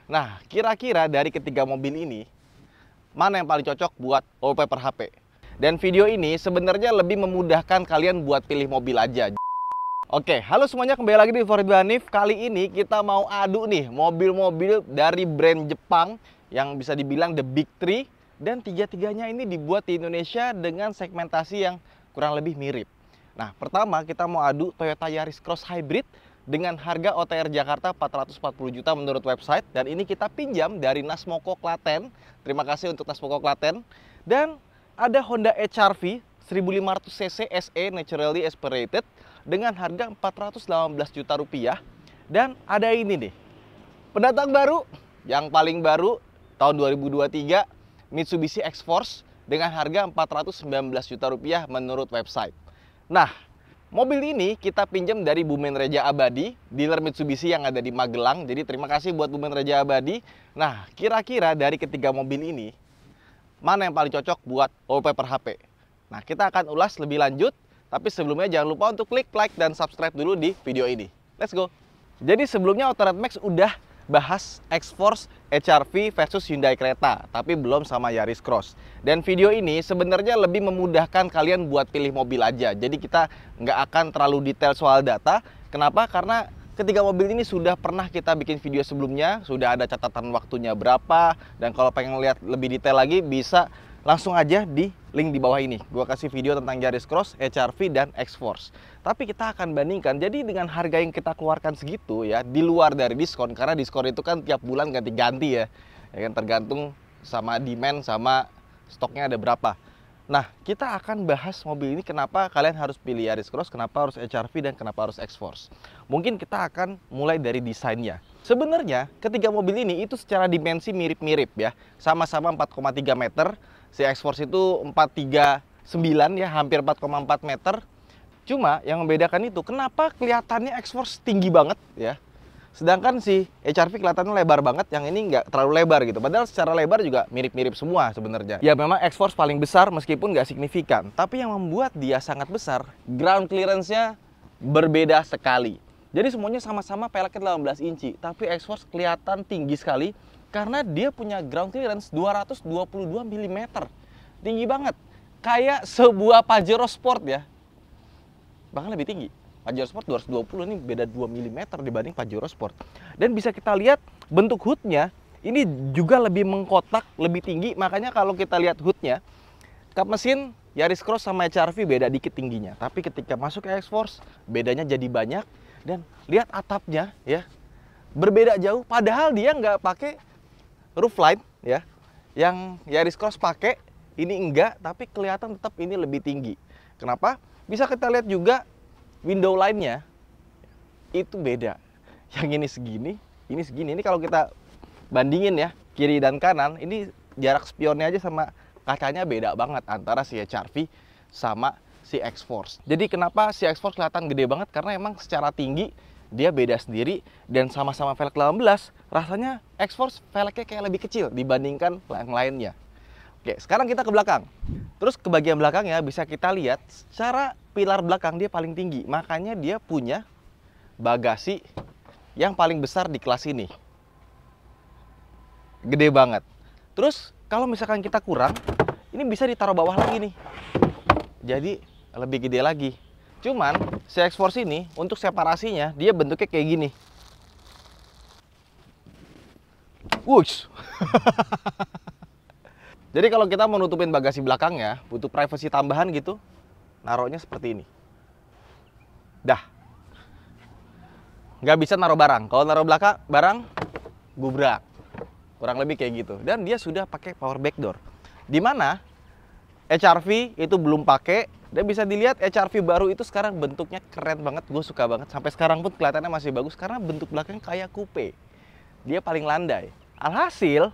Nah, kira-kira dari ketiga mobil ini, mana yang paling cocok buat wallpaper HP? Dan video ini sebenarnya lebih memudahkan kalian buat pilih mobil aja. Oke, halo semuanya, kembali lagi di For Hanif. Kali ini kita mau adu nih mobil-mobil dari brand Jepang yang bisa dibilang the big three. Dan tiga-tiganya ini dibuat di Indonesia dengan segmentasi yang kurang lebih mirip. Nah, pertama kita mau adu Toyota Yaris Cross Hybrid dengan harga OTR Jakarta 440 juta menurut website. Dan ini kita pinjam dari Nasmoko Klaten. Terima kasih untuk Nasmoko Klaten. Dan ada Honda HR-V 1500cc SE Naturally Aspirated dengan harga 418 juta rupiah. Dan ada ini nih, pendatang baru, yang paling baru tahun 2023, Mitsubishi X-Force dengan harga 419 juta rupiah menurut website. Nah, mobil ini kita pinjam dari Bumen Reja Abadi, dealer Mitsubishi yang ada di Magelang. Jadi terima kasih buat Bumen Reja Abadi. Nah, kira-kira dari ketiga mobil ini, mana yang paling cocok buat wallpaper HP? Nah, kita akan ulas lebih lanjut. Tapi sebelumnya jangan lupa untuk klik like dan subscribe dulu di video ini. Let's go! Jadi sebelumnya Autored Max udah bahas X-Force HR-V versus Hyundai Creta, tapi belum sama Yaris Cross. Dan video ini sebenarnya lebih memudahkan kalian buat pilih mobil aja. Jadi kita nggak akan terlalu detail soal data. Kenapa? Karena ketiga mobil ini sudah pernah kita bikin video sebelumnya, sudah ada catatan waktunya berapa. Dan kalau pengen lihat lebih detail lagi, bisa langsung aja di link di bawah ini. Gua kasih video tentang Yaris Cross, HR-V, dan X-Force. Tapi kita akan bandingkan. Jadi dengan harga yang kita keluarkan segitu ya, di luar dari diskon, karena diskon itu kan tiap bulan ganti-ganti ya kan, tergantung sama demand sama stoknya ada berapa. Nah, kita akan bahas mobil ini kenapa kalian harus pilih Yaris Cross, kenapa harus HR-V, dan kenapa harus X-Force. Mungkin kita akan mulai dari desainnya. Sebenarnya ketiga mobil ini itu secara dimensi mirip-mirip ya, sama-sama 4,3 meter. Si X-Force itu 439 ya, hampir 4,4 meter. Cuma yang membedakan itu, kenapa kelihatannya X-Force tinggi banget ya, sedangkan si HR-V kelihatannya lebar banget, yang ini nggak terlalu lebar gitu. Padahal secara lebar juga mirip-mirip semua sebenarnya. Ya memang X-Force paling besar meskipun nggak signifikan. Tapi yang membuat dia sangat besar, ground clearance-nya berbeda sekali. Jadi semuanya sama-sama peleknya 18 inci. Tapi X-Force kelihatan tinggi sekali karena dia punya ground clearance 222 mm. Tinggi banget. Kayak sebuah Pajero Sport ya. Bahkan lebih tinggi. Pajero Sport 220, ini beda 2 mm dibanding Pajero Sport. Dan bisa kita lihat bentuk hoodnya ini juga lebih mengkotak, lebih tinggi. Makanya kalau kita lihat hoodnya, kap mesin Yaris Cross sama HR-V beda dikit tingginya. Tapi ketika masuk ke X-Force, bedanya jadi banyak. Dan lihat atapnya ya, berbeda jauh. Padahal dia nggak pakai roofline ya. Yang Yaris Cross pakai, ini enggak, tapi kelihatan tetap ini lebih tinggi. Kenapa? Bisa kita lihat juga window line-nya itu beda. Yang ini segini, ini segini. Ini kalau kita bandingin ya, kiri dan kanan, ini jarak spionnya aja sama kacanya beda banget antara si HR-V sama si X-Force. Jadi kenapa si X-Force kelihatan gede banget? Karena emang secara tinggi dia beda sendiri, dan sama-sama velg 18, rasanya X-Force velgnya kayak lebih kecil dibandingkan yang lainnya. Oke, sekarang kita ke belakang. Terus ke bagian belakangnya bisa kita lihat secara pilar belakang dia paling tinggi. Makanya dia punya bagasi yang paling besar di kelas ini. Gede banget. Terus kalau misalkan kita kurang, ini bisa ditaruh bawah lagi nih. Jadi lebih gede lagi. Cuman si X-Force ini untuk separasinya dia bentuknya kayak gini. Wush. Jadi kalau kita mau nutupin bagasi belakangnya, butuh privasi tambahan gitu, naruhnya seperti ini. Dah. Nggak bisa naruh barang. Kalau naruh barang, gubrak. Kurang lebih kayak gitu. Dan dia sudah pakai power backdoor. Dimana HR-V itu belum pakai. Dan bisa dilihat HR-V baru itu sekarang bentuknya keren banget. Gue suka banget. Sampai sekarang pun kelihatannya masih bagus karena bentuk belakangnya kayak coupe. Dia paling landai. Alhasil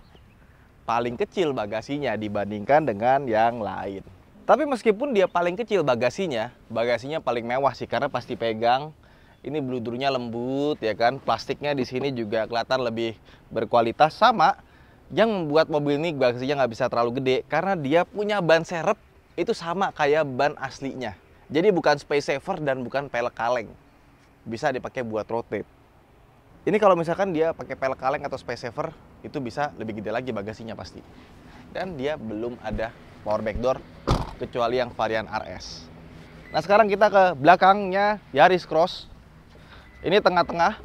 paling kecil bagasinya dibandingkan dengan yang lain. Tapi meskipun dia paling kecil bagasinya paling mewah sih, karena pasti pegang. Ini bludurnya lembut ya kan, plastiknya di sini juga kelihatan lebih berkualitas. Sama yang membuat mobil ini bagasinya nggak bisa terlalu gede karena dia punya ban serep itu sama kayak ban aslinya. Jadi bukan space saver dan bukan pelek kaleng. Bisa dipakai buat road trip. Ini kalau misalkan dia pakai pelek kaleng atau space saver, itu bisa lebih gede lagi bagasinya pasti. Dan dia belum ada power back door kecuali yang varian RS. Nah sekarang kita ke belakangnya Yaris Cross. Ini tengah-tengah,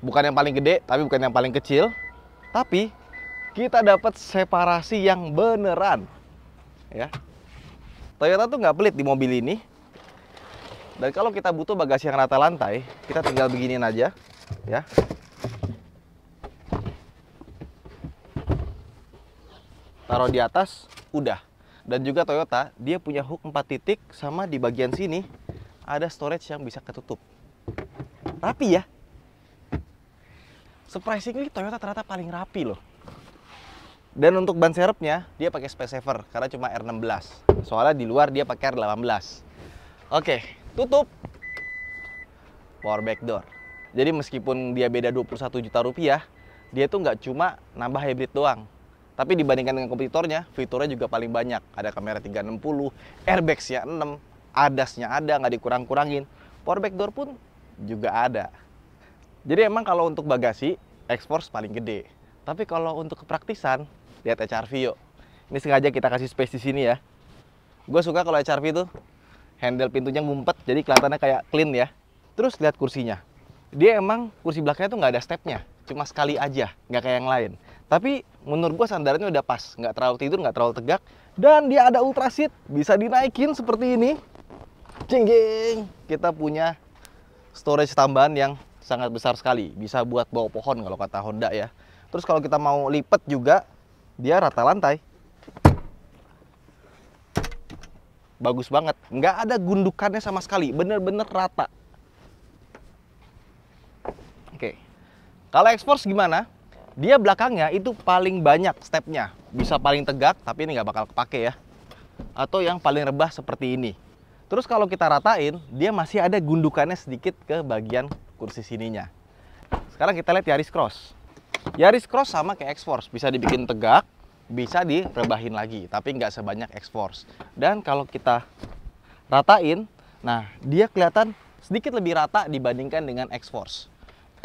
bukan yang paling gede, tapi bukan yang paling kecil. Tapi kita dapat separasi yang beneran. Ya, Toyota tuh nggak pelit di mobil ini. Dan kalau kita butuh bagasi yang rata lantai, kita tinggal beginiin aja, ya. Taruh di atas, udah. Dan juga Toyota, dia punya hook 4 titik, sama di bagian sini ada storage yang bisa ketutup. Rapi ya. Surprisingly, Toyota ternyata paling rapi loh. Dan untuk ban serepnya, dia pakai space saver karena cuma R16. Soalnya di luar dia pakai R18. Oke, tutup. Power back door. Jadi meskipun dia beda 21 juta rupiah, dia tuh nggak cuma nambah hybrid doang. Tapi dibandingkan dengan kompetitornya, fiturnya juga paling banyak. Ada kamera 360, airbagsnya 6, ADAS-nya ada, nggak dikurang-kurangin. Power back door pun juga ada. Jadi emang kalau untuk bagasi, X-Force paling gede. Tapi kalau untuk kepraktisan, lihat HR-V yuk. Ini sengaja kita kasih space di sini ya. Gue suka kalau HR-V itu handle pintunya ngumpet, jadi kelihatannya kayak clean ya. Terus lihat kursinya. Dia emang kursi belakangnya tuh nggak ada stepnya, cuma sekali aja, nggak kayak yang lain. Tapi menurut gue sandarannya udah pas, nggak terlalu tidur, nggak terlalu tegak. Dan dia ada ultra seat, bisa dinaikin seperti ini. Cing-cing. Kita punya storage tambahan yang sangat besar sekali, bisa buat bawa pohon kalau kata Honda ya. Terus kalau kita mau lipat juga, dia rata lantai. Bagus banget, nggak ada gundukannya sama sekali, bener-bener rata. Oke, kalau X-Force gimana? Dia belakangnya itu paling banyak stepnya, bisa paling tegak, tapi ini nggak bakal kepake ya. Atau yang paling rebah seperti ini. Terus kalau kita ratain, dia masih ada gundukannya sedikit ke bagian kursi sininya. Sekarang kita lihat Yaris Cross. Yaris Cross sama kayak X-Force, bisa dibikin tegak, bisa direbahin lagi, tapi nggak sebanyak X-Force. Dan kalau kita ratain, nah dia kelihatan sedikit lebih rata dibandingkan dengan X-Force.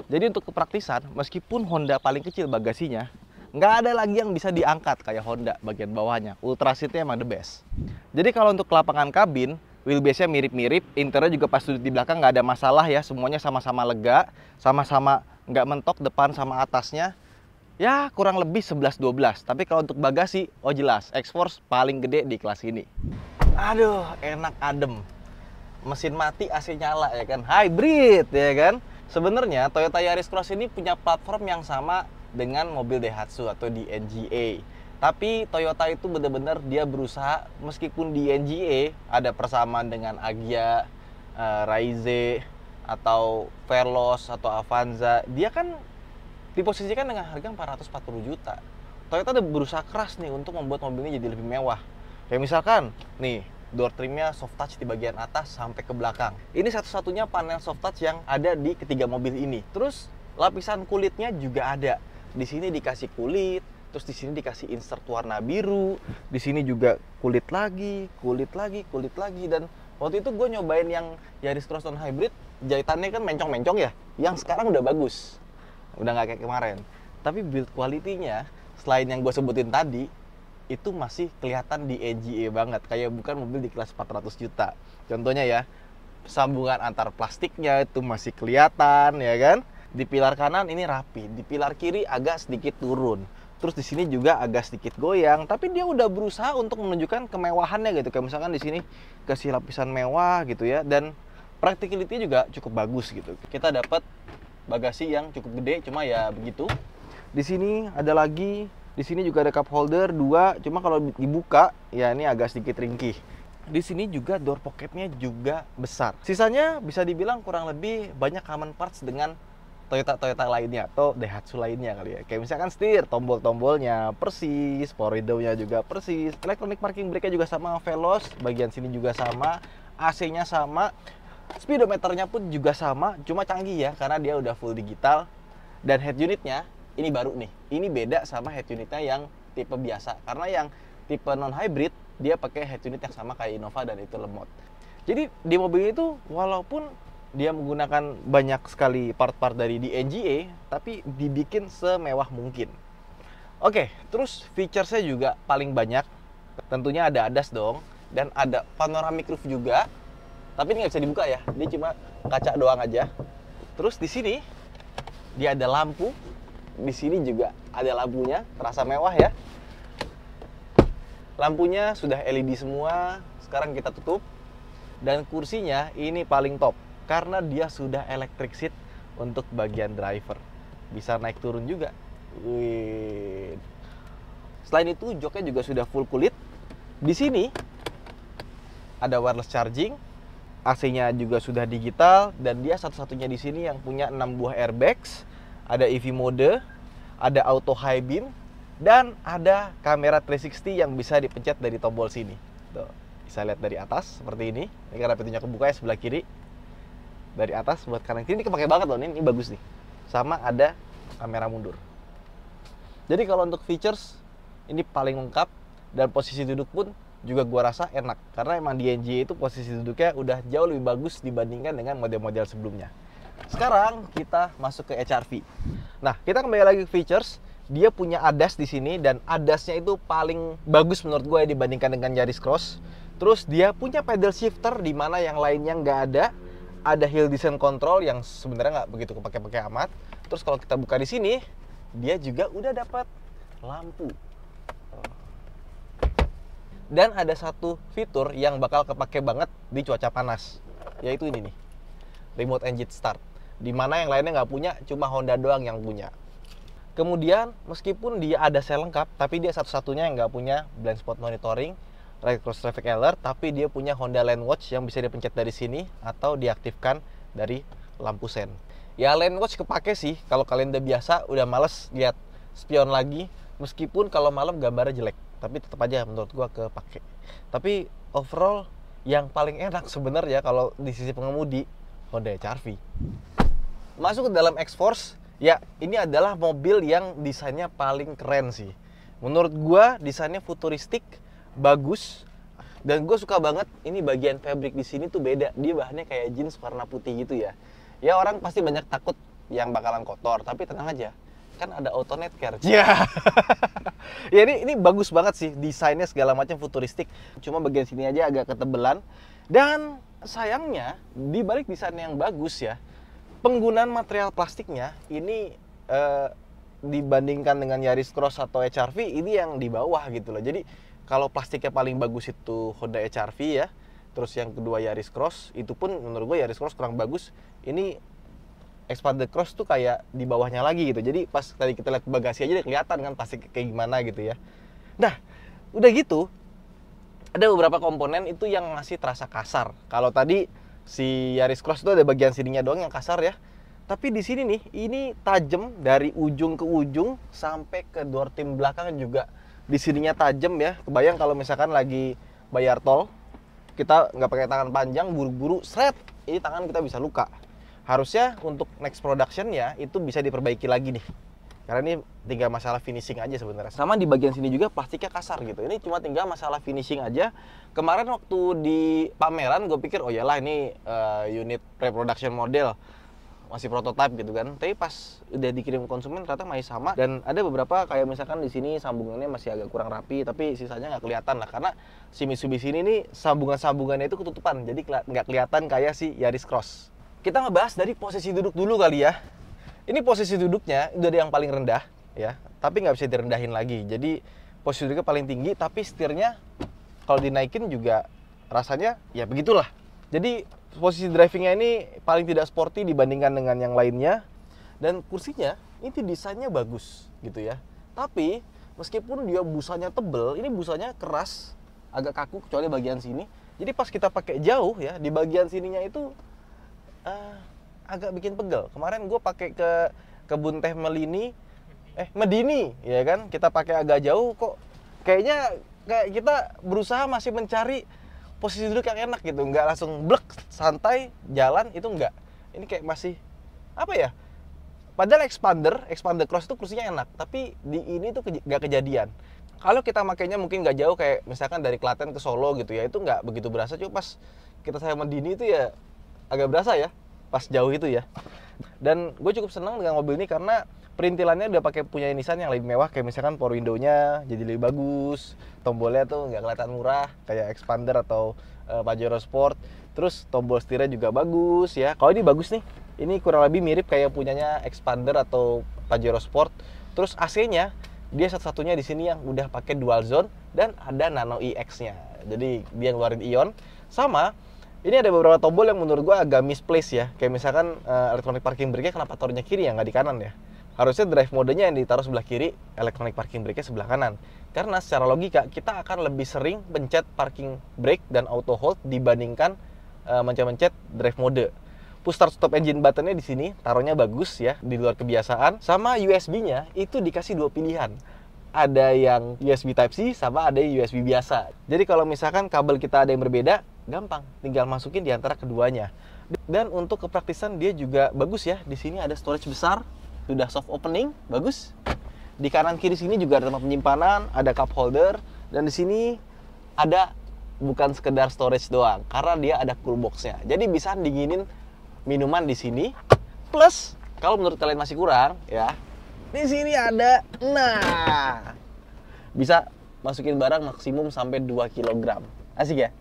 Jadi untuk kepraktisan, meskipun Honda paling kecil bagasinya, nggak ada lagi yang bisa diangkat kayak Honda bagian bawahnya. Ultra seatnya emang the best. Jadi kalau untuk kelapangan kabin, wheelbase-nya mirip-mirip, interior juga pas duduk di belakang nggak ada masalah ya, semuanya sama-sama lega, sama-sama nggak mentok depan sama atasnya. Ya kurang lebih 11-12, tapi kalau untuk bagasi, oh jelas, X-Force paling gede di kelas ini. Aduh, enak adem. Mesin mati, AC nyala ya kan, hybrid ya kan. Sebenarnya Toyota Yaris Cross ini punya platform yang sama dengan mobil Daihatsu atau di NGA. Tapi Toyota itu benar-benar dia berusaha, meskipun di NGA ada persamaan dengan Agya, Raize, atau Veloz, atau Avanza. Dia kan diposisikan dengan harga 440 juta. Toyota udah berusaha keras nih untuk membuat mobil ini jadi lebih mewah. Kayak misalkan, nih, door trimnya soft touch di bagian atas sampai ke belakang. Ini satu-satunya panel soft touch yang ada di ketiga mobil ini. Terus lapisan kulitnya juga ada. Di sini dikasih kulit, terus di sini dikasih insert warna biru. Di sini juga kulit lagi, dan waktu itu gue nyobain yang Yaris Cross non hybrid, jahitannya kan mencong-mencong ya. Yang sekarang udah bagus, udah nggak kayak kemarin. Tapi build quality-nya selain yang gue sebutin tadi, itu masih kelihatan di NGA banget, kayak bukan mobil di kelas 400 juta. Contohnya ya, sambungan antar plastiknya itu masih kelihatan ya kan. Di pilar kanan ini rapi, di pilar kiri agak sedikit turun. Terus di sini juga agak sedikit goyang, tapi dia udah berusaha untuk menunjukkan kemewahannya gitu. Kayak misalkan di sini kasih lapisan mewah gitu ya, dan practicality juga cukup bagus gitu. Kita dapat bagasi yang cukup gede, cuma ya begitu. Di sini ada lagi. Di sini juga ada cup holder 2, cuma kalau dibuka ya ini agak sedikit ringkih. Di sini juga door pocketnya juga besar. Sisanya bisa dibilang kurang lebih banyak common parts dengan Toyota lainnya atau Daihatsu lainnya kali ya. Kayak misalkan setir, tombol-tombolnya persis, power window-nya juga persis, electronic parking brake-nya juga sama Veloz, bagian sini juga sama, AC-nya sama, speedometernya pun juga sama, cuma canggih ya karena dia udah full digital. Dan head unitnya ini baru nih, ini beda sama head unitnya yang tipe biasa. Karena yang tipe non-hybrid, dia pakai head unit yang sama kayak Innova dan itu lemot. Jadi di mobil itu, walaupun dia menggunakan banyak sekali part-part dari di NGA, tapi dibikin semewah mungkin. Oke, terus feature-nya juga paling banyak. Tentunya ada ADAS dong, dan ada panoramic roof juga. Tapi ini nggak bisa dibuka ya, dia cuma kaca doang aja. Terus di sini dia ada lampu, di sini juga ada lampunya, terasa mewah ya. Lampunya sudah LED semua, sekarang kita tutup. Dan kursinya ini paling top, karena dia sudah electric seat untuk bagian driver. Bisa naik turun juga. Wih. Selain itu, joknya juga sudah full kulit. Di sini ada wireless charging, AC-nya juga sudah digital, dan dia satu-satunya di sini yang punya 6 buah airbags, ada EV mode, ada auto high beam, dan ada kamera 360 yang bisa dipencet dari tombol sini. Tuh, bisa lihat dari atas seperti ini. Ini karena pintunya kebuka ya, sebelah kiri. Dari atas buat kanan kiri, ini kepake banget loh, ini bagus nih. Sama ada kamera mundur. Jadi kalau untuk features, ini paling lengkap, dan posisi duduk pun juga gua rasa enak, karena emang di NGA itu posisi duduknya udah jauh lebih bagus dibandingkan dengan model-model sebelumnya. Sekarang kita masuk ke HRV. Nah, kita kembali lagi ke features. Dia punya ADAS di sini, dan ADAS-nya itu paling bagus menurut gue ya dibandingkan dengan Yaris Cross. Terus dia punya pedal shifter di mana yang lainnya nggak ada. Ada hill descent control yang sebenarnya nggak begitu kepake-pakai amat. Terus kalau kita buka di sini, dia juga udah dapat lampu. Dan ada satu fitur yang bakal kepake banget di cuaca panas, yaitu ini nih, remote engine start. Dimana yang lainnya nggak punya, cuma Honda doang yang punya. Kemudian meskipun dia ada sel lengkap, tapi dia satu-satunya yang nggak punya blind spot monitoring, right cross traffic alert, tapi dia punya Honda Lane Watch yang bisa dipencet dari sini atau diaktifkan dari lampu sen. Ya Lane Watch kepake sih, kalau kalian udah biasa, udah males lihat spion lagi, meskipun kalau malam gambarnya jelek. Tapi tetap aja menurut gua kepake. Tapi overall yang paling enak sebenarnya kalau di sisi pengemudi Honda HR-V. Masuk ke dalam X-Force, ya ini adalah mobil yang desainnya paling keren sih. Menurut gua desainnya futuristik, bagus, dan gue suka banget ini bagian fabric di sini tuh beda. Dia bahannya kayak jeans warna putih gitu ya. Ya orang pasti banyak takut yang bakalan kotor, tapi tenang aja. Kan ada auto net care. Ya. Ya ini bagus banget sih, desainnya segala macam futuristik. Cuma bagian sini aja agak ketebelan. Dan sayangnya di balik desain yang bagus ya, penggunaan material plastiknya ini dibandingkan dengan Yaris Cross atau HR-V ini yang di bawah gitu loh. Jadi kalau plastiknya paling bagus itu Honda HR-V ya. Terus yang kedua Yaris Cross, itu pun menurut gue Yaris Cross kurang bagus. Ini Xpander Cross tuh kayak di bawahnya lagi gitu. Jadi pas tadi kita lihat bagasi aja udah kelihatan kan plastik kayak gimana gitu ya. Nah, udah gitu ada beberapa komponen itu yang masih terasa kasar. Kalau tadi si Yaris Cross itu ada bagian sininya doang yang kasar ya. Tapi di sini nih, ini tajam dari ujung ke ujung sampai ke door trim belakang juga di sininya tajam ya. Kebayang kalau misalkan lagi bayar tol, kita nggak pakai tangan panjang, buru-buru, seret, ini tangan kita bisa luka. Harusnya untuk next production ya itu bisa diperbaiki lagi nih. Karena ini tinggal masalah finishing aja sebenarnya. Sama di bagian sini juga plastiknya kasar gitu. Ini cuma tinggal masalah finishing aja. Kemarin waktu di pameran gue pikir oh iyalah ini unit pre-production model, masih prototype gitu kan. Tapi pas udah dikirim ke konsumen ternyata masih sama. Dan ada beberapa kayak misalkan di sini sambungannya masih agak kurang rapi, tapi sisanya nggak kelihatan lah karena si Mitsubishi ini nih sambungan-sambungannya itu ketutupan. Jadi nggak kelihatan kayak si Yaris Cross. Kita ngebahas dari posisi duduk dulu kali ya. Ini posisi duduknya udah yang paling rendah ya, tapi nggak bisa direndahin lagi. Jadi posisi duduknya paling tinggi, tapi setirnya kalau dinaikin juga rasanya ya begitulah. Jadi posisi drivingnya ini paling tidak sporty dibandingkan dengan yang lainnya. Dan kursinya ini desainnya bagus gitu ya. Tapi meskipun dia busanya tebel, ini busanya keras, agak kaku kecuali bagian sini. Jadi pas kita pakai jauh ya, di bagian sininya itu agak bikin pegel. Kemarin gue pakai ke kebun teh Medini, ya kan? Kita pakai agak jauh kok kayaknya kayak kita berusaha masih mencari posisi duduk yang enak gitu, nggak langsung blek santai jalan itu nggak. Ini kayak masih apa ya? Padahal Xpander Cross itu kursinya enak, tapi di ini tuh nggak kejadian. Kalau kita makainya mungkin nggak jauh kayak misalkan dari Klaten ke Solo gitu ya, itu nggak begitu berasa. Cuma pas kita saya Medini itu ya agak berasa ya. pas jauh itu ya. Dan gue cukup senang dengan mobil ini karena perintilannya udah pakai punya Nissan yang lebih mewah, kayak misalkan power window-nya jadi lebih bagus, tombolnya tuh nggak kelihatan murah kayak Expander atau Pajero Sport. Terus tombol setirnya juga bagus ya. Kalau ini bagus nih, ini kurang lebih mirip kayak punyanya Expander atau Pajero Sport. Terus AC-nya dia satu-satunya di sini yang udah pakai dual zone dan ada Nano EX-nya. Jadi dia ngeluarin ion. Sama ini ada beberapa tombol yang menurut gua agak misplaced ya. Kayak misalkan electronic parking brake-nya kenapa taruhnya kiri ya, nggak di kanan ya. Harusnya drive modenya yang ditaruh sebelah kiri, electronic parking brake-nya sebelah kanan. Karena secara logika kita akan lebih sering pencet parking brake dan auto hold dibandingkan mencet-mencet drive mode. Push start stop engine button-nya di sini taruhnya bagus ya, di luar kebiasaan. Sama USB-nya itu dikasih dua pilihan. Ada yang USB Type-C sama ada yang USB biasa. Jadi kalau misalkan kabel kita ada yang berbeda, gampang, tinggal masukin di antara keduanya. Dan untuk kepraktisan dia juga bagus ya. Di sini ada storage besar, sudah soft opening, bagus. Di kanan kiri sini juga ada tempat penyimpanan, ada cup holder, dan di sini ada bukan sekedar storage doang, karena dia ada cool box-nya. Jadi bisa dinginin minuman di sini. Plus kalau menurut kalian masih kurang ya, di sini ada, nah, bisa masukin barang maksimum sampai 2 kg. Asik ya?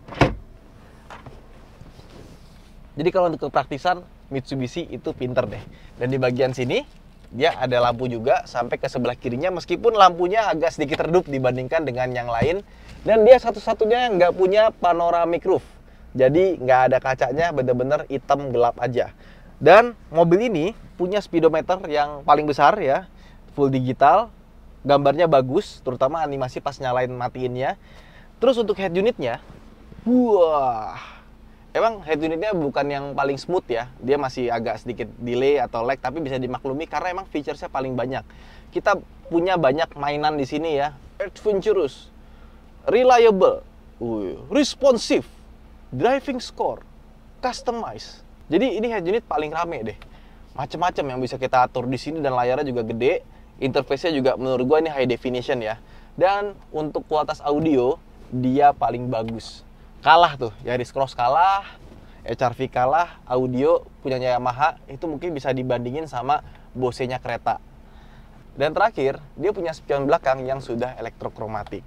Jadi kalau untuk kepraktisan, Mitsubishi itu pinter deh. Dan di bagian sini dia ada lampu juga sampai ke sebelah kirinya, meskipun lampunya agak sedikit redup dibandingkan dengan yang lain. Dan dia satu-satunya yang nggak punya panoramic roof. Jadi nggak ada kacanya, bener-bener hitam gelap aja. Dan mobil ini punya speedometer yang paling besar ya, full digital, gambarnya bagus, terutama animasi pas nyalain matiinnya. Terus untuk head unitnya, wah, emang head unitnya bukan yang paling smooth ya, dia masih agak sedikit delay atau lag, tapi bisa dimaklumi karena emang featuresnya paling banyak. Kita punya banyak mainan di sini ya, adventurous, reliable, responsive, driving score, customize. Jadi ini head unit paling rame deh. Macem-macem yang bisa kita atur di sini dan layarnya juga gede. Interface-nya juga menurut gua ini high definition ya. Dan untuk kualitas audio dia paling bagus. Kalah tuh, Yaris Cross kalah, HR-V kalah, audio punyanya Yamaha itu mungkin bisa dibandingin sama Bose-nya Creta. Dan terakhir, dia punya spion belakang yang sudah elektrokromatik.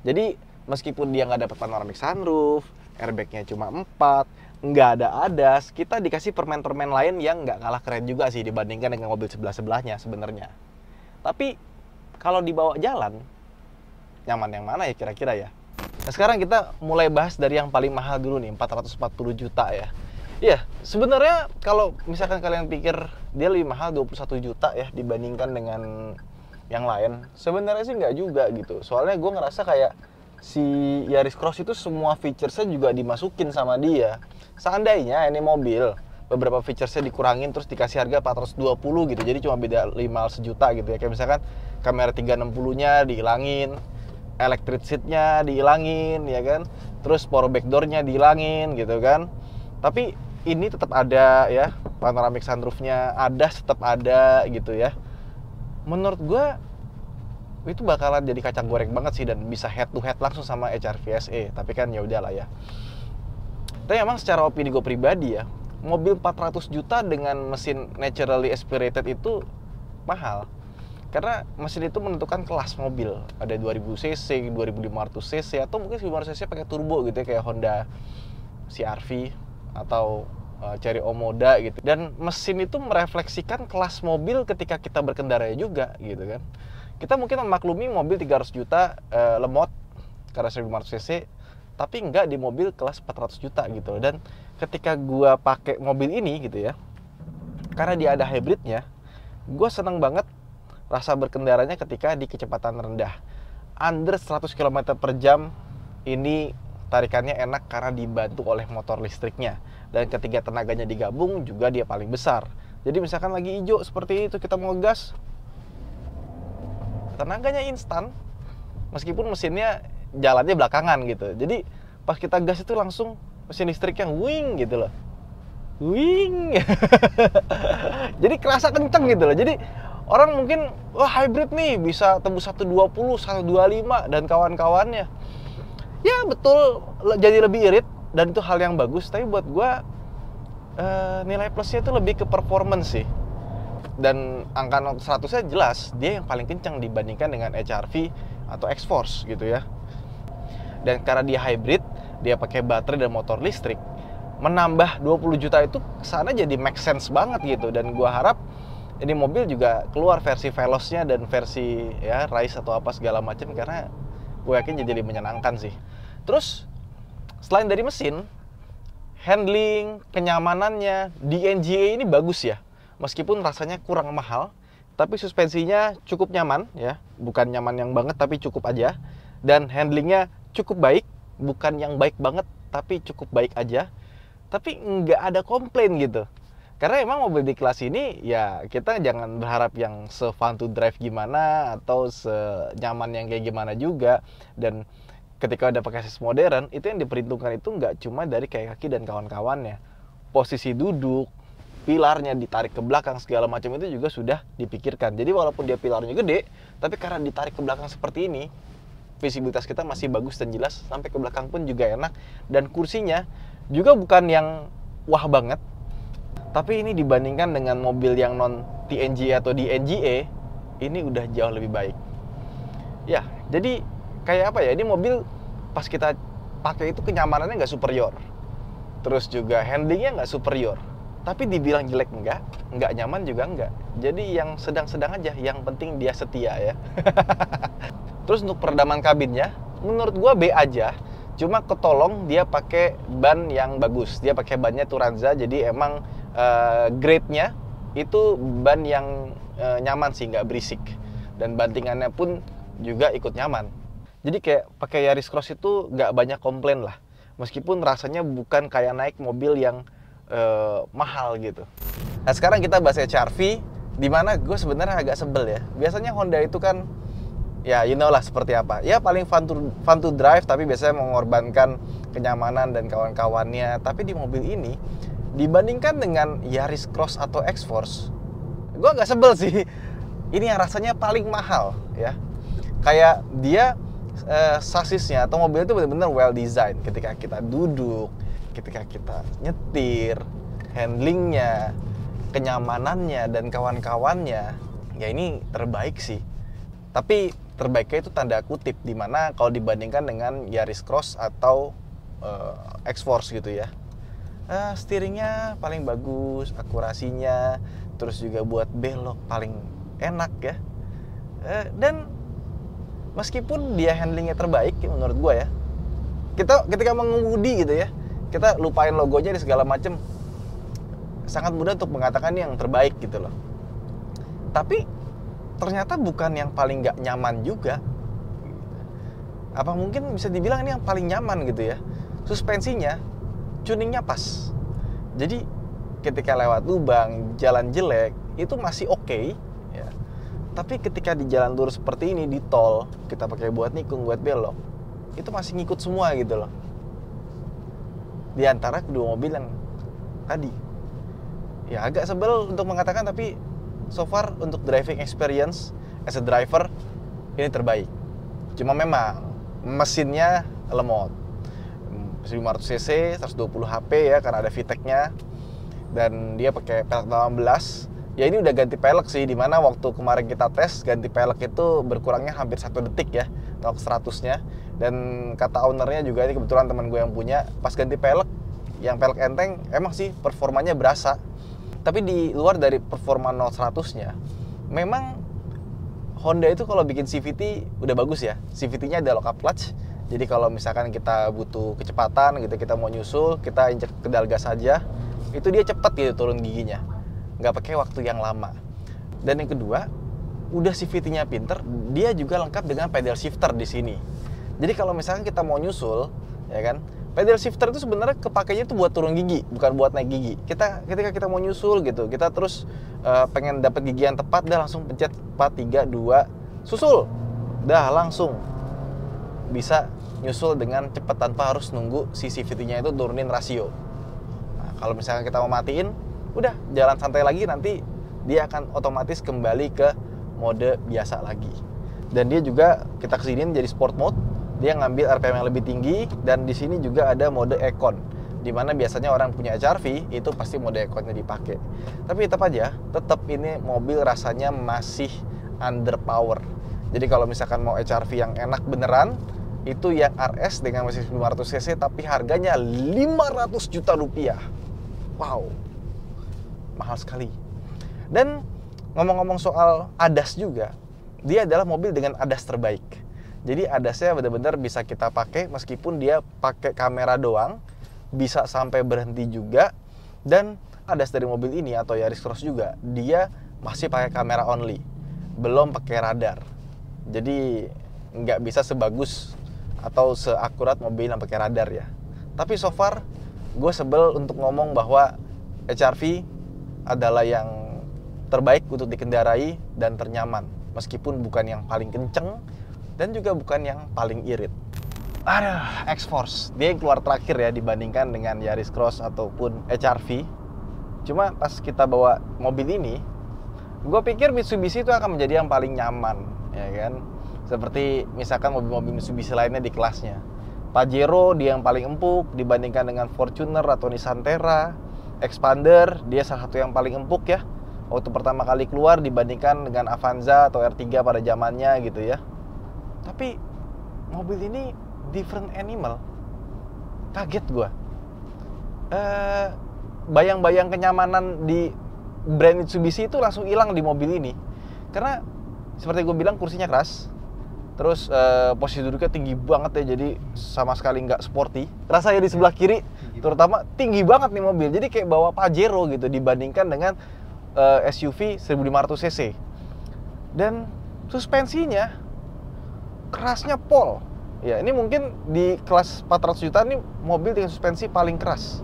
Jadi meskipun dia nggak dapat panoramic sunroof, airbag-nya cuma 4, nggak ada ADAS, kita dikasih permen-permen lain yang nggak kalah keren juga sih dibandingkan dengan mobil sebelah-sebelahnya sebenarnya. Tapi kalau dibawa jalan, nyaman yang mana ya kira-kira ya? Nah sekarang kita mulai bahas dari yang paling mahal dulu nih, 440 juta ya. Iya, sebenarnya kalau misalkan kalian pikir dia lebih mahal 21 juta ya dibandingkan dengan yang lain, sebenarnya sih nggak juga gitu. Soalnya gue ngerasa kayak si Yaris Cross itu semua featuresnya juga dimasukin sama dia. Seandainya ini mobil beberapa featuresnya dikurangin terus dikasih harga 420 gitu, jadi cuma beda 5 sejuta gitu ya. Kayak misalkan kamera 360-nya dihilangin, electric seat-nya dihilangin ya kan, terus power back door-nya dihilangin gitu kan. Tapi ini tetap ada ya, panoramic sunroof-nya ada, tetap ada gitu ya. Menurut gua itu bakalan jadi kacang goreng banget sih dan bisa head to head langsung sama HR-V SE. Tapi kan ya udahlah ya. Tapi emang secara opini gue pribadi ya, mobil 400 juta dengan mesin naturally aspirated itu mahal. Karena mesin itu menentukan kelas mobil. Ada 2000 cc, 2500 cc atau mungkin 1500 cc pakai turbo gitu ya, kayak Honda CR-V atau Chery Omoda gitu. Dan mesin itu merefleksikan kelas mobil ketika kita berkendara juga gitu kan. Kita mungkin memaklumi mobil 300 juta lemot karena 1500 cc, tapi enggak di mobil kelas 400 juta gitu. Dan ketika gua pakai mobil ini gitu ya, karena dia ada hybridnya, gua seneng banget rasa berkendaranya ketika di kecepatan rendah. Under 100 km per jam ini tarikannya enak karena dibantu oleh motor listriknya. Dan ketika tenaganya digabung juga dia paling besar. Jadi misalkan lagi hijau seperti itu, kita mau gas, tenaganya instan, meskipun mesinnya jalannya belakangan gitu. Jadi pas kita gas itu langsung mesin listrik yang wing gitu loh, wing. Jadi kerasa kenceng gitu loh. Jadi orang mungkin wah hybrid nih bisa tembus 120, 125 dan kawan-kawannya. Ya betul, jadi lebih irit dan itu hal yang bagus. Tapi buat gue Nilai plusnya itu lebih ke performance sih. Dan angka Note 100-nya jelas dia yang paling kencang dibandingkan dengan HR-V atau X-Force gitu ya. Dan karena dia hybrid, dia pakai baterai dan motor listrik, menambah 20 juta itu kesana jadi make sense banget gitu. Dan gua harap ini mobil juga keluar versi Veloz-nya dan versi ya Rise atau apa segala macam, karena gue yakin jadi lebih menyenangkan sih. Terus selain dari mesin, handling, kenyamanannya, DNGA ini bagus ya. Meskipun rasanya kurang mahal, tapi suspensinya cukup nyaman ya. Bukan nyaman yang banget, tapi cukup aja. Dan handlingnya cukup baik, bukan yang baik banget, tapi cukup baik aja. Tapi nggak ada komplain gitu. Karena emang mobil di kelas ini ya kita jangan berharap yang se-fun to drive gimana atau senyaman yang kayak gimana juga. Dan ketika udah pakai sistem modern, itu yang diperhitungkan itu nggak cuma dari kayak kaki dan kawan-kawannya. Posisi duduk, pilarnya ditarik ke belakang, segala macam itu juga sudah dipikirkan. Jadi walaupun dia pilarnya gede, tapi karena ditarik ke belakang seperti ini, visibilitas kita masih bagus dan jelas, sampai ke belakang pun juga enak. Dan kursinya juga bukan yang wah banget, tapi ini dibandingkan dengan mobil yang non TNGA atau DNGA, ini udah jauh lebih baik. Ya, jadi kayak apa ya, ini mobil pas kita pakai itu kenyamanannya nggak superior. Terus juga handlingnya nggak superior. Tapi dibilang jelek nggak nyaman juga nggak. Jadi yang sedang-sedang aja, yang penting dia setia ya. Terus untuk peredaman kabinnya, menurut gua B aja. Cuma ketolong dia pakai ban yang bagus. Dia pakai bannya Turanza, jadi emang grade-nya itu ban yang nyaman sih, nggak berisik. Dan bantingannya pun juga ikut nyaman. Jadi kayak pakai Yaris Cross itu nggak banyak komplain lah. Meskipun rasanya bukan kayak naik mobil yang mahal gitu. Nah sekarang kita bahas HR-V, dimana gue sebenarnya agak sebel ya. Biasanya Honda itu kan ya you know lah seperti apa. Ya paling fun to drive, tapi biasanya mengorbankan kenyamanan dan kawan-kawannya. Tapi di mobil ini, dibandingkan dengan Yaris Cross atau X-Force, gue agak sebel sih. Ini yang rasanya paling mahal ya. Kayak dia sasisnya atau mobil itu benar-benar well design. Ketika kita duduk, ketika kita nyetir, handlingnya, kenyamanannya dan kawan-kawannya, ya ini terbaik sih. Tapi terbaiknya itu tanda kutip, dimana kalau dibandingkan dengan Yaris Cross atau X-Force gitu ya. Steeringnya paling bagus, akurasinya, terus juga buat belok paling enak ya. Dan meskipun dia handlingnya terbaik menurut gue ya, kita ketika mengemudi gitu ya, kita lupain logonya dan segala macem, sangat mudah untuk mengatakan ini yang terbaik gitu loh. Tapi ternyata bukan yang paling nggak nyaman juga. Apa mungkin bisa dibilang ini yang paling nyaman gitu ya. Suspensinya, tuningnya pas. Jadi ketika lewat lubang, jalan jelek, itu masih oke ya. Tapi ketika di jalan lurus seperti ini, di tol, kita pakai buat nikung, buat belok, itu masih ngikut semua gitu loh. Di antara kedua mobil yang tadi. Ya agak sebel untuk mengatakan, tapi so far untuk driving experience as a driver, ini terbaik. Cuma memang mesinnya lemot. 1500cc, 120 HP ya, karena ada VTEC-nya. Dan dia pakai pelek 18. Ya ini udah ganti pelek sih, dimana waktu kemarin kita tes ganti pelek itu berkurangnya hampir 1 detik ya, 0 ke 100-nya. Dan kata ownernya juga, ini kebetulan teman gue yang punya, pas ganti pelek, yang pelek enteng, emang sih performanya berasa. Tapi di luar dari performa 0 100-nya, memang Honda itu kalau bikin CVT udah bagus ya. CVT-nya ada lock-up clutch. Jadi kalau misalkan kita butuh kecepatan gitu, kita mau nyusul, kita injek pedal gas aja, itu dia cepet gitu turun giginya. Nggak pakai waktu yang lama. Dan yang kedua, udah CVT-nya pinter, dia juga lengkap dengan pedal shifter di sini. Jadi kalau misalkan kita mau nyusul, ya kan, pedal shifter itu sebenarnya kepakainya itu buat turun gigi, bukan buat naik gigi. Ketika kita mau nyusul gitu, kita terus pengen dapat gigi yang tepat, dah langsung pencet 4, 3, 2, susul. Dah langsung bisa nyusul dengan cepat tanpa harus nunggu si CVT-nya itu turunin rasio. Nah, kalau misalkan kita mau matiin, udah jalan santai lagi, nanti dia akan otomatis kembali ke mode biasa lagi. Dan dia juga kita kesini jadi sport mode, dia ngambil RPM yang lebih tinggi, dan di sini juga ada mode Econ. Dimana biasanya orang punya HR-V itu pasti mode eco-nya dipakai. Tapi tetap ini mobil rasanya masih underpower. Jadi kalau misalkan mau HR-V yang enak beneran, itu yang RS dengan mesin 500 cc tapi harganya 500 juta rupiah. Wow, mahal sekali. Dan ngomong-ngomong soal ADAS juga, dia adalah mobil dengan ADAS terbaik. Jadi ADAS-nya benar-benar bisa kita pakai meskipun dia pakai kamera doang, bisa sampai berhenti juga. Dan ADAS dari mobil ini atau Yaris Cross juga, dia masih pakai kamera only, belum pakai radar. Jadi nggak bisa sebagus atau seakurat mobil yang pakai radar ya. Tapi so far gue sebel untuk ngomong bahwa HR-V adalah yang terbaik untuk dikendarai dan ternyaman, meskipun bukan yang paling kenceng dan juga bukan yang paling irit. X-Force, dia yang keluar terakhir ya dibandingkan dengan Yaris Cross ataupun HR-V. Cuma pas kita bawa mobil ini, gue pikir Mitsubishi itu akan menjadi yang paling nyaman, ya kan? Seperti misalkan mobil-mobil Mitsubishi lainnya di kelasnya. Pajero dia yang paling empuk dibandingkan dengan Fortuner atau Nissan Terra. Expander dia salah satu yang paling empuk ya, waktu pertama kali keluar dibandingkan dengan Avanza atau R3 pada zamannya gitu ya. Tapi mobil ini different animal. Kaget gue. Bayang-bayang kenyamanan di brand Mitsubishi itu langsung hilang di mobil ini. Karena seperti gue bilang kursinya keras. Terus posisi duduknya tinggi banget ya, jadi sama sekali nggak sporty. Rasanya di sebelah kiri terutama tinggi banget nih mobil. Jadi kayak bawa Pajero gitu dibandingkan dengan SUV 1500 cc. Dan suspensinya kerasnya pol. Ya, ini mungkin di kelas 400 juta nih mobil dengan suspensi paling keras.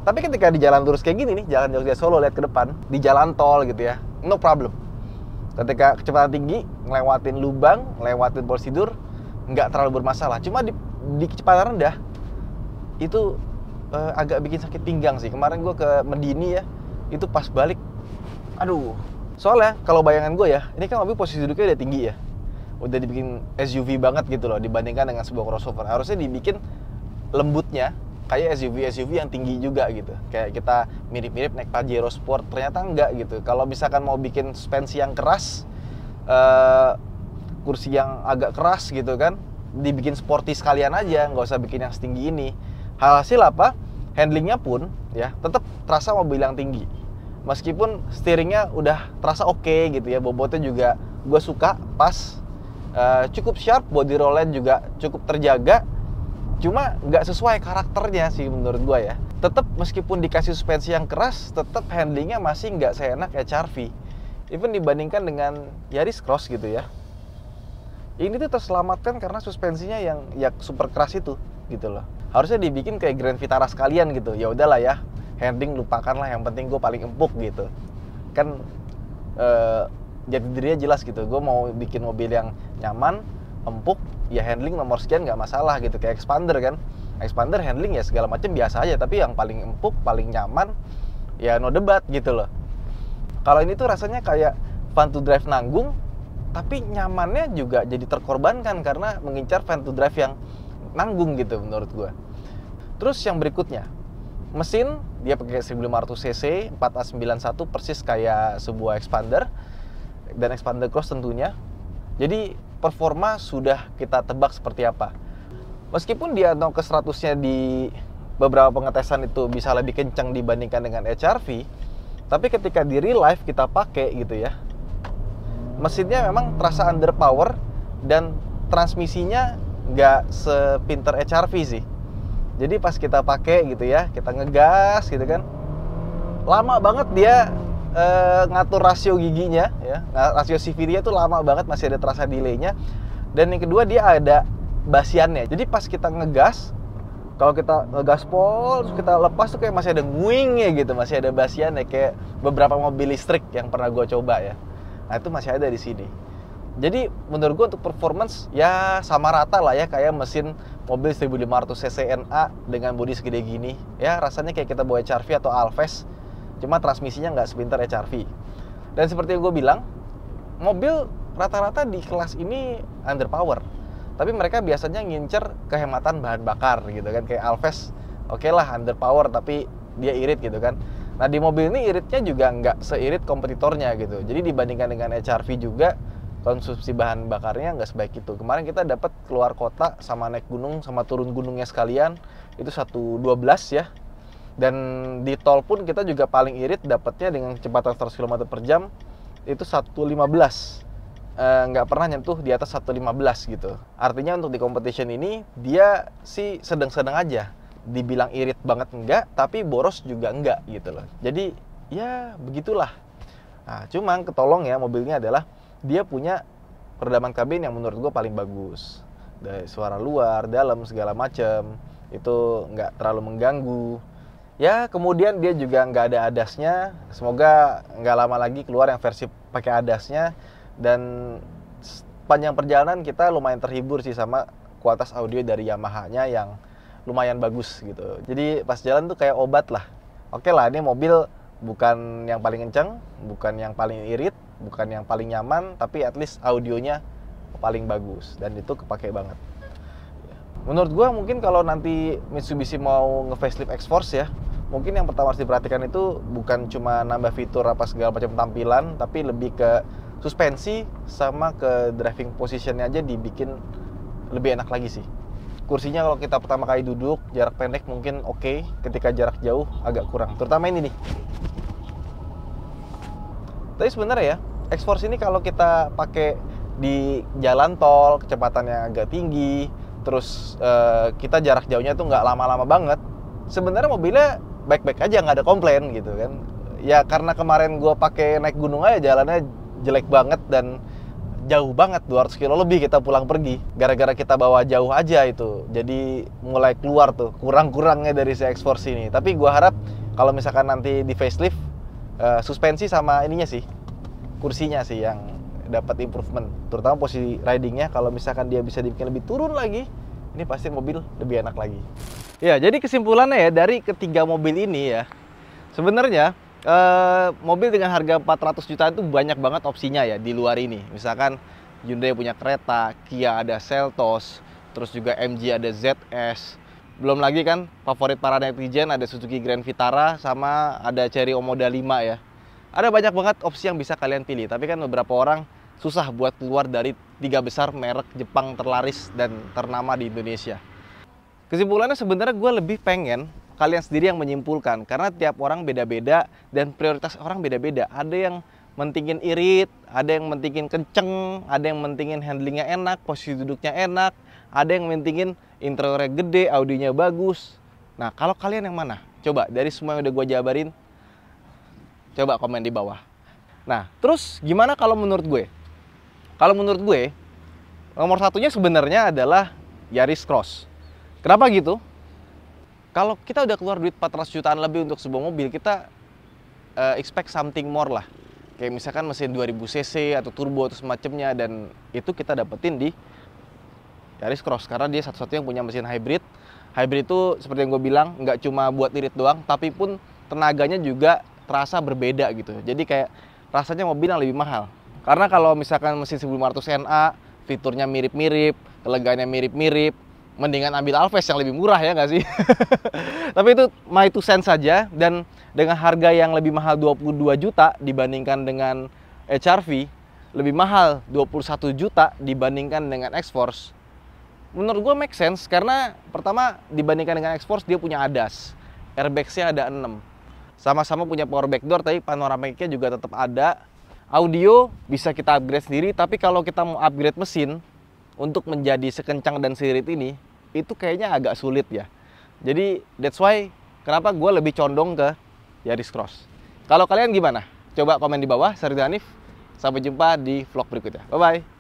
Tapi ketika di jalan lurus kayak gini nih, jalan Jogja Solo, lihat ke depan, di jalan tol gitu ya, no problem. Ketika kecepatan tinggi, ngelewatin lubang, ngelewatin prosedur, nggak terlalu bermasalah. Cuma di kecepatan rendah, itu agak bikin sakit pinggang sih. Kemarin gue ke Medini ya, itu pas balik, aduh. Soalnya, kalau bayangan gue ya, ini kan mobil posisi duduknya udah tinggi ya. Udah dibikin SUV banget gitu loh, dibandingkan dengan sebuah crossover. Harusnya dibikin lembutnya, kayak SUV yang tinggi juga gitu. Kayak kita mirip-mirip naik Pajero Sport, ternyata enggak gitu. Kalau misalkan mau bikin suspensi yang keras, kursi yang agak keras gitu kan, dibikin sporty sekalian aja, nggak usah bikin yang setinggi ini. Hasil apa? Handlingnya pun ya tetap terasa mobil yang tinggi. Meskipun steeringnya udah terasa oke gitu ya, bobotnya juga gue suka, pas, cukup sharp, body roll-nya juga cukup terjaga. Cuma nggak sesuai karakternya sih menurut gue ya. Tetap meskipun dikasih suspensi yang keras, tetap handlingnya masih nggak seenak HR-V. Even dibandingkan dengan Yaris Cross gitu ya. Ini tuh terselamatkan karena suspensinya yang ya super keras itu gitu loh. Harusnya dibikin kayak Grand Vitara sekalian gitu. Ya udahlah ya, handling lupakanlah, yang penting gue paling empuk gitu. Kan jati dirinya jelas gitu. Gue mau bikin mobil yang nyaman, empuk, ya handling nomor sekian nggak masalah gitu. Kayak Expander kan, Expander handling ya segala macam biasa aja, tapi yang paling empuk, paling nyaman ya no debat gitu loh. Kalau ini tuh rasanya kayak fun to drive nanggung, tapi nyamannya juga jadi terkorbankan karena mengincar fun to drive yang nanggung gitu menurut gue. Terus yang berikutnya, mesin dia pakai 1500 cc 4A91 persis kayak sebuah Expander dan Expander Cross tentunya. Jadi performa sudah kita tebak seperti apa. Meskipun dia 0 ke 100-nya di beberapa pengetesan itu bisa lebih kencang dibandingkan dengan HR-V, tapi ketika di real life kita pakai gitu ya, mesinnya memang terasa underpower dan transmisinya nggak sepinter HR-V sih. Jadi pas kita pakai gitu ya, kita ngegas gitu kan, lama banget dia ngatur rasio giginya ya, rasio CVT-nya tuh lama banget, masih ada terasa delay-nya. Dan yang kedua dia ada basiannya. Jadi pas kita ngegas, kalau kita ngegas pol, terus kita lepas tuh kayak masih ada nguingnya gitu, masih ada basiannya kayak beberapa mobil listrik yang pernah gue coba ya. Nah itu masih ada di sini. Jadi menurut gue untuk performance ya sama rata lah ya, kayak mesin mobil 1500 cc NA dengan bodi segede gini. Ya rasanya kayak kita bawa HR-V atau Alves, cuma transmisinya nggak sepinter HR-V. Dan seperti yang gue bilang, mobil rata-rata di kelas ini underpower. Tapi mereka biasanya ngincer kehematan bahan bakar gitu kan. Kayak Alves oke lah underpower tapi dia irit gitu kan. Nah di mobil ini iritnya juga nggak seirit kompetitornya gitu. Jadi dibandingkan dengan HR-V juga konsumsi bahan bakarnya nggak sebaik itu. Kemarin kita dapat keluar kota sama naik gunung sama turun gunungnya sekalian itu 112 ya. Dan di tol pun kita juga paling irit dapatnya dengan kecepatan 100 km per jam itu 115. Nggak pernah nyentuh di atas 115 gitu. Artinya untuk di competition ini dia sih sedang-sedang aja. Dibilang irit banget enggak, tapi boros juga enggak gitu loh. Jadi ya begitulah. Nah, cuman ketolong ya mobilnya adalah dia punya peredaman kabin yang menurut gue paling bagus. Dari suara luar, dalam segala macam itu nggak terlalu mengganggu. Ya kemudian dia juga nggak ada adasnya. Semoga nggak lama lagi keluar yang versi pakai adasnya. Dan panjang perjalanan kita lumayan terhibur sih sama kualitas audio dari Yamaha-nya yang lumayan bagus gitu. Jadi pas jalan tuh kayak obat lah. Oke lah, ini mobil bukan yang paling kenceng, bukan yang paling irit, bukan yang paling nyaman, tapi at least audionya paling bagus dan itu kepake banget. Menurut gua mungkin kalau nanti Mitsubishi mau nge-facelift X-Force ya, mungkin yang pertama harus diperhatikan itu bukan cuma nambah fitur apa segala macam tampilan, tapi lebih ke suspensi sama ke driving positionnya aja dibikin lebih enak lagi sih. Kursinya kalau kita pertama kali duduk, jarak pendek mungkin oke, ketika jarak jauh agak kurang. Terutama ini nih. Tapi sebenarnya ya, X-Force ini kalau kita pakai di jalan tol, kecepatannya agak tinggi, terus kita jarak jauhnya tuh nggak lama-lama banget, sebenarnya mobilnya baik-baik aja, nggak ada komplain gitu kan. Ya karena kemarin gue pakai naik gunung aja jalannya jelek banget dan jauh banget, 200 kilo lebih kita pulang pergi. Gara-gara kita bawa jauh aja itu. Jadi mulai keluar tuh kurang-kurangnya dari si X-Force ini. Tapi gue harap kalau misalkan nanti di facelift, suspensi sama ininya sih, kursinya sih yang dapat improvement. Terutama posisi ridingnya, kalau misalkan dia bisa dibikin lebih turun lagi, ini pasti mobil lebih enak lagi. Ya, jadi kesimpulannya ya dari ketiga mobil ini ya, sebenarnya mobil dengan harga 400 jutaan itu banyak banget opsinya ya di luar ini. Misalkan Hyundai punya Creta, Kia ada Seltos, terus juga MG ada ZS. Belum lagi kan favorit para netizen ada Suzuki Grand Vitara sama ada Chery Omoda 5 ya. Ada banyak banget opsi yang bisa kalian pilih, tapi kan beberapa orang susah buat keluar dari 3 besar merek Jepang terlaris dan ternama di Indonesia. Kesimpulannya sebenarnya gue lebih pengen kalian sendiri yang menyimpulkan, karena tiap orang beda-beda dan prioritas orang beda-beda. Ada yang mentingin irit, ada yang mentingin kenceng, ada yang mentingin handlingnya enak, posisi duduknya enak, ada yang mentingin interiornya gede, audionya bagus. Nah kalau kalian yang mana? Coba dari semua yang udah gue jabarin, coba komen di bawah. Nah terus gimana kalau menurut gue? Kalau menurut gue, nomor satunya sebenarnya adalah Yaris Cross. Kenapa gitu? Kalau kita udah keluar duit 400 jutaan lebih untuk sebuah mobil, kita expect something more lah. Kayak misalkan mesin 2000 cc atau turbo atau semacamnya, dan itu kita dapetin di Yaris Cross karena dia satu-satunya yang punya mesin hybrid. Hybrid itu seperti yang gue bilang, nggak cuma buat irit doang, tapi pun tenaganya juga terasa berbeda gitu. Jadi kayak rasanya mobil yang lebih mahal. Karena kalau misalkan mesin 1500 NA, fiturnya mirip-mirip, kelegaannya mirip-mirip, mendingan ambil Alphas yang lebih murah ya nggak sih? Tapi itu my two cents saja, dan dengan harga yang lebih mahal 22 juta dibandingkan dengan HR-V, lebih mahal 21 juta dibandingkan dengan X-Force. Menurut gue make sense karena pertama dibandingkan dengan X-Force dia punya ADAS, airbagsnya ada 6. Sama-sama punya power backdoor tapi panoramiknya juga tetap ada. Audio bisa kita upgrade sendiri, tapi kalau kita mau upgrade mesin untuk menjadi sekencang dan seirit ini, itu kayaknya agak sulit ya. Jadi that's why kenapa gue lebih condong ke Yaris Cross. Kalau kalian gimana? Coba komen di bawah. Saya Ridwan Hanif. Sampai jumpa di vlog berikutnya. Bye-bye.